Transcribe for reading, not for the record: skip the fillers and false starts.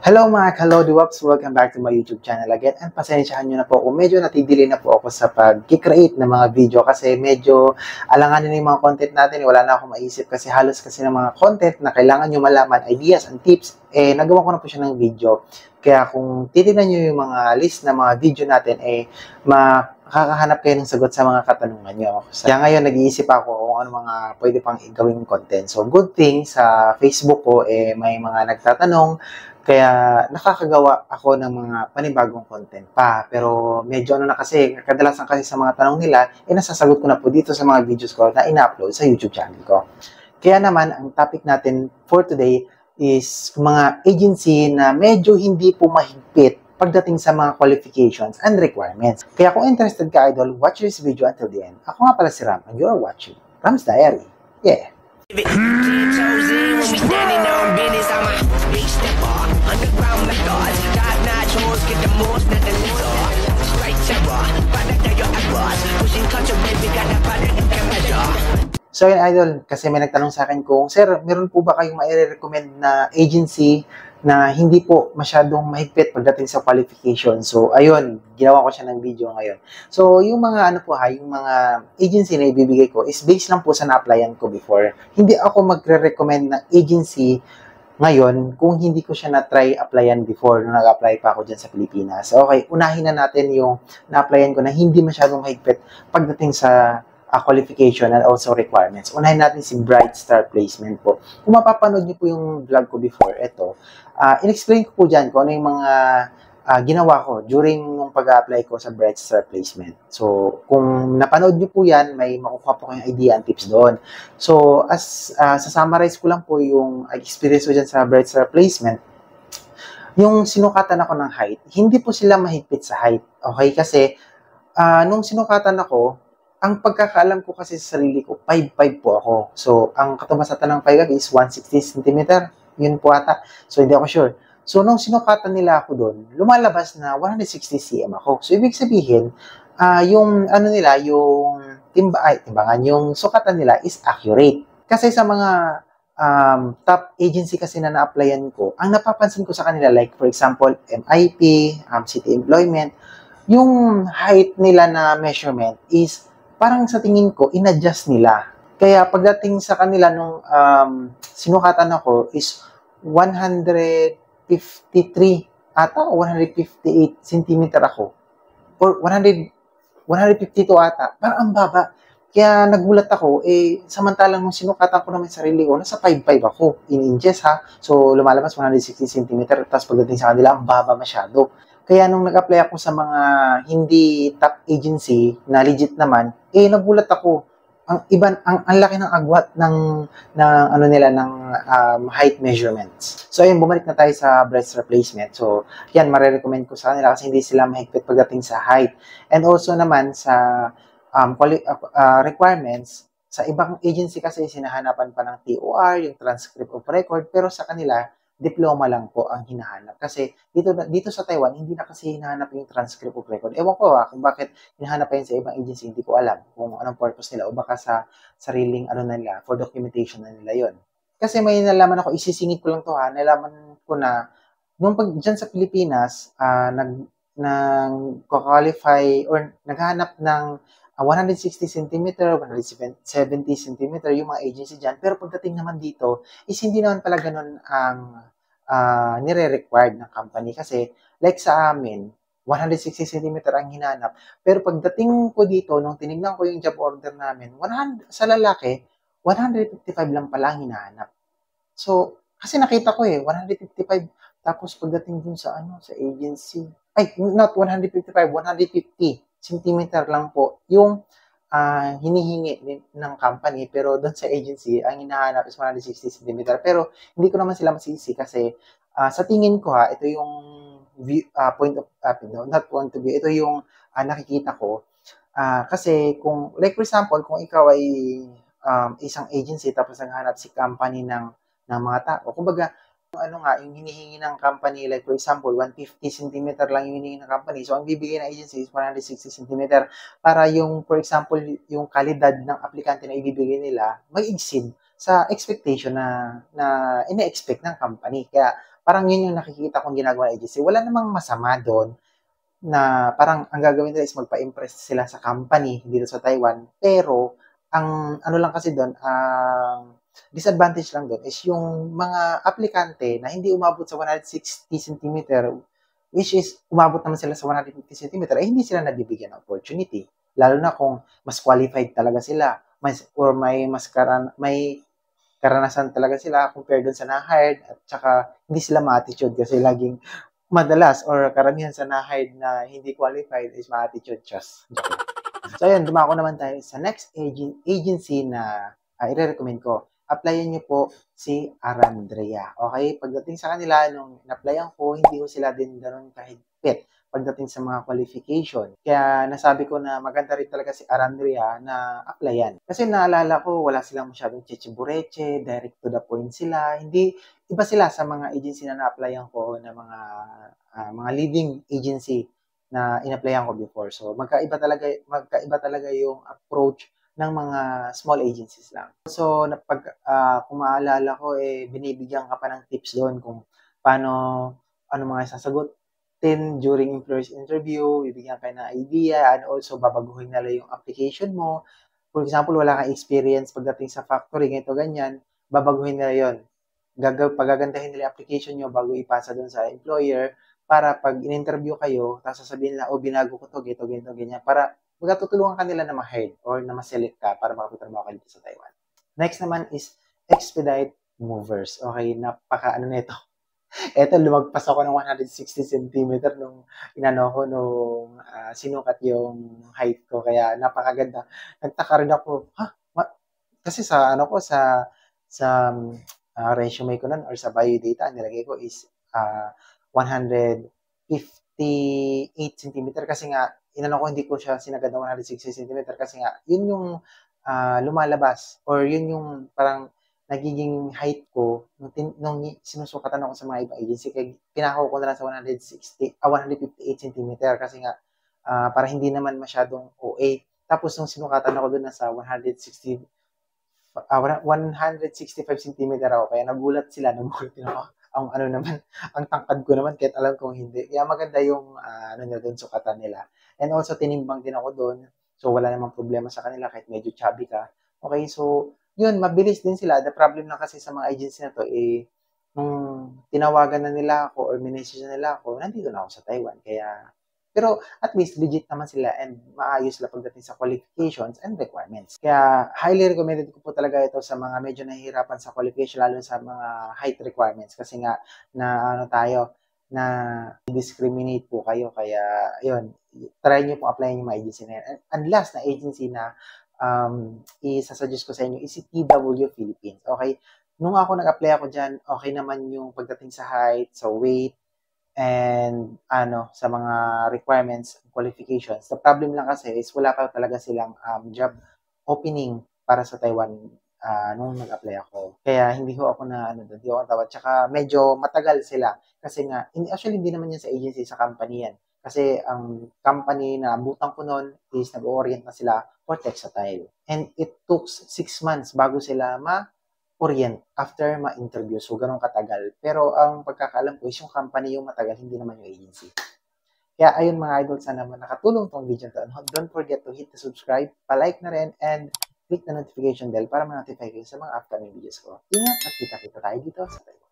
Hello mga Kalodiwaps! Welcome back to my YouTube channel again. And pasensyahan nyo na po kung medyo natidili na po ako sa pag-create ng mga video kasi medyo alanganin na yung mga content natin. Wala na akong maisip kasi halos kasi ng mga content na kailangan nyo malaman, ideas and tips, nagawa ko na po siya ng video. Kaya kung titignan nyo yung mga list na mga video natin, makakahanap kayo ng sagot sa mga katanungan nyo. Kaya ngayon, nag-iisip ako kung ano mga pwede pang gawing content. So, good thing sa Facebook ko, may mga nagtatanong. Kaya nakakagawa ako ng mga panibagong content pa. Pero medyo na kasi, kadalasan kasi sa mga tanong nila, nasasagot ko na po dito sa mga videos ko na ina-upload sa YouTube channel ko. Kaya naman, ang topic natin for today is mga agency na medyo hindi po mahigpit pagdating sa mga qualifications and requirements. Kaya kung interested ka, idol, watch this video until the end. Ako nga pala si Ram, and you're watching Ram's Diary. Yeah! So yun, idol, kasi may nagtanong sa akin kung, Sir, meron po ba kayong mai-recommend na agency na hindi po masyadong mahigpit pagdating sa qualification? So, ayun, ginawa ko siya ng video ngayon. So, yung mga yung mga agency na ibibigay ko is based lang po sa na-applyan ko before. Hindi ako magre-recommend ng agency ngayon kung hindi ko siya na-try applyan before nung nag-apply pa ako dyan sa Pilipinas. Okay, unahin na natin yung na-applyan ko na hindi masyadong mahigpit pagdating sa qualification and also requirements. Unahin natin si Bright Star Placement po. Kung mapapanood niyo po yung vlog ko before, in-explain ko po dyan kung ano yung mga ginawa ko during yung pag-apply ko sa Bright Star Placement. So, kung napanood niyo po yan, may makukuha po kayong idea and tips doon. So, sa-summarize ko lang po yung experience ko dyan sa Bright Star Placement, yung sinukatan ako ng height, hindi po sila mahigpit sa height. Okay? Kasi, nung sinukatan ako, ang pagkakaalam ko kasi sa sarili ko, 5'5" po ako. So, ang katabasatan ng 5'5" is 160 cm. Yun po ata. So, hindi ako sure. So, nung sinukatan nila ako doon, lumalabas na 160 cm ako. So, ibig sabihin, yung timbangan, yung sukatan nila is accurate. Kasi sa mga top agency kasi na na-applyan ko, ang napapansin ko sa kanila, like for example, MIP, City Employment, yung height nila na measurement is parang sa tingin ko, in-adjust nila. Kaya pagdating sa kanila nung sinukatan ako is 153 ata o 158 cm ako. Or 152 ata. Parang ang baba. Kaya nagulat ako, samantalang nung sinukatan ko naman sarili ko, nasa 5'5 ako in inches ha. So lumalabas 160 cm. Tapos pagdating sa kanila, ang baba masyado. Kaya nung nag-apply ako sa mga hindi top agency na legit naman, nagulat ako. Ang laki ng agwat ng height measurements. So ayun, bumalik na tayo sa breast replacement. So yan, marirecommend ko sa kanila kasi hindi sila mahigpit pagdating sa height. And also naman sa requirements, sa ibang agency kasi sinahanapan pa ng TOR, yung transcript of record, pero sa kanila, diploma lang po ang hinahanap. Kasi dito sa Taiwan, hindi na kasi hinahanap yung transcript of record. Ewan ko kung bakit hinahanap pa yun sa ibang agency, hindi ko alam kung anong purpose nila o baka sa sariling nila, for documentation na nila yon. Kasi may nalaman ako, isisingit ko lang to ha, nalaman ko na nung dyan sa Pilipinas, nag-qualify or naghanap ng 160 cm, 170 cm yung mga agency dyan. Pero pagdating naman dito, is hindi naman pala ganun ang nire-required ng company. Kasi, like sa amin, 160 cm ang hinanap. Pero pagdating ko dito, nung tinignan ko yung job order namin, sa lalaki, 155 lang pala ang hinahanap. So, kasi nakita ko 155. Tapos pagdating dun sa sa agency, not 155, 150 cm lang po yung hinihingi ng company, pero doon sa agency, ang hinahanap is 160 cm. Pero hindi ko naman sila masisi kasi sa tingin ko ito yung point of view, ito yung nakikita ko. Kasi kung, like for example, kung ikaw ay isang agency tapos naghanap si company ng mga tao, kumbaga, yung hinihingi ng company, like for example, 150 cm lang yung hinihingi ng company. So, ang bibigay ng agency is 160 cm para yung, for example, yung kalidad ng aplikante na ibibigay nila, mag-exceed sa expectation na ina-expect ng company. Kaya, Parang yun yung nakikita kong ginagawa ng agency. Wala namang masama doon na parang ang gagawin nila is magpa-impress sila sa company dito sa Taiwan. Pero, ang ano lang kasi doon, ang disadvantage lang doon is yung mga aplikante na hindi umabot sa 160 centimeter, which is umabot naman sila sa 150 centimeter, ay hindi sila nabibigyan ng opportunity. Lalo na kung mas qualified talaga sila, or may karanasan talaga sila compared dun sa na-hired, at saka hindi sila ma-attitude kasi laging madalas or karamihan sa na-hired na hindi qualified is ma-attitude just. So, ayun, dumako naman tayo sa next agency na i-recommend ko. Applyan niyo po si Arandrea. Okay? Pagdating sa kanila, nung in-applyan ko, hindi ko sila din ganun kahigpit pagdating sa mga qualification. Kaya nasabi ko na maganda rin talaga si Arandrea na applyan. Kasi naalala ko, wala silang masyadong chichibureche, direct to the point sila. Hindi, iba sila sa mga agency na na-applyan ko na mga leading agency na in-applyan ko before. So, magkaiba talaga yung approach ng mga small agencies lang. So, kung maalala ko, binibigyan ka pa ng tips doon kung ano mga sasagutin during employer's interview, bibigyan ka ng idea, and also babaguhin nila yung application mo. For example, wala kang experience pagdating sa factory, ganito, ganyan, babaguhin nila yon. Pagagandahin nila yung application nyo bago ipasa doon sa employer, para pag in-interview kayo, tapos sasabihin nila, binago ko to, ganito, ganito, ganyan, para magkatutulungan ka nila na ma-hire or na ma-select ka para makapitrabaho ka dito sa Taiwan. Next naman is expedite movers. Okay, napaka nito. Eto, lumagpas ako ng 160 centimeter nung sinukat yung height ko. Kaya napakaganda. Nagtaka rin ako, kasi sa resume ko nun or sa biodata, ang nilagay ko is 158 centimeter kasi nga, hindi ko siya sinagad ng 160 centimeter kasi nga, yun yung lumalabas or yun yung parang nagiging height ko nung sinusukatan ako sa mga ibang agency. Kaya pinako ko na lang sa 158 centimeter kasi nga para hindi naman masyadong OA. Tapos nung sinukatan ako doon nasa 165 centimeter ako. Kaya nagulat din ako. Ang ano naman, ang tangkad ko naman kahit alam kong hindi. Kaya maganda yung doon sukatan nila. And also tinimbang din ako doon. So wala namang problema sa kanila kahit medyo chubby ka. Okay, so yun, mabilis din sila. The problem lang kasi sa mga agency na to, nung tinawagan na nila ako or minessage na nila ako, nandito na ako sa Taiwan. Pero at least legit naman sila and maayos sila pagdating sa qualifications and requirements. Kaya highly recommended ko po talaga ito sa mga medyo nahihirapan sa qualification, lalo sa mga height requirements. Kasi nga, na discriminate po kayo. Kaya, yun, try nyo po applyin yung mga agency na yan. And last na agency na isasuggest ko sa inyo is si TW Philippines. Okay? Nung ako nag-apply ako dyan, okay naman yung pagdating sa height, sa weight, and sa mga requirements, qualifications. The problem lang kasi is wala pa talaga silang job opening para sa Taiwan nung nag-apply ako. Kaya hindi ko ako hindi ako natawag. Tsaka medyo matagal sila kasi nga, actually hindi naman yan sa agency, sa company yan. Kasi ang company na abutan ko noon is nag-orient na sila for textile. And it took 6 months bago sila orient after ma-interview. So, ganun katagal. Pero ang pagkakaalam ko is yung company yung matagal, hindi naman yung agency. Kaya ayun mga idol, sana nakatulong tong video to. Don't forget to hit the subscribe, palike na rin, and click the notification bell para ma-notify kayo sa mga upcoming videos ko. Ingat at kita-kita tayo dito sa Taiwan.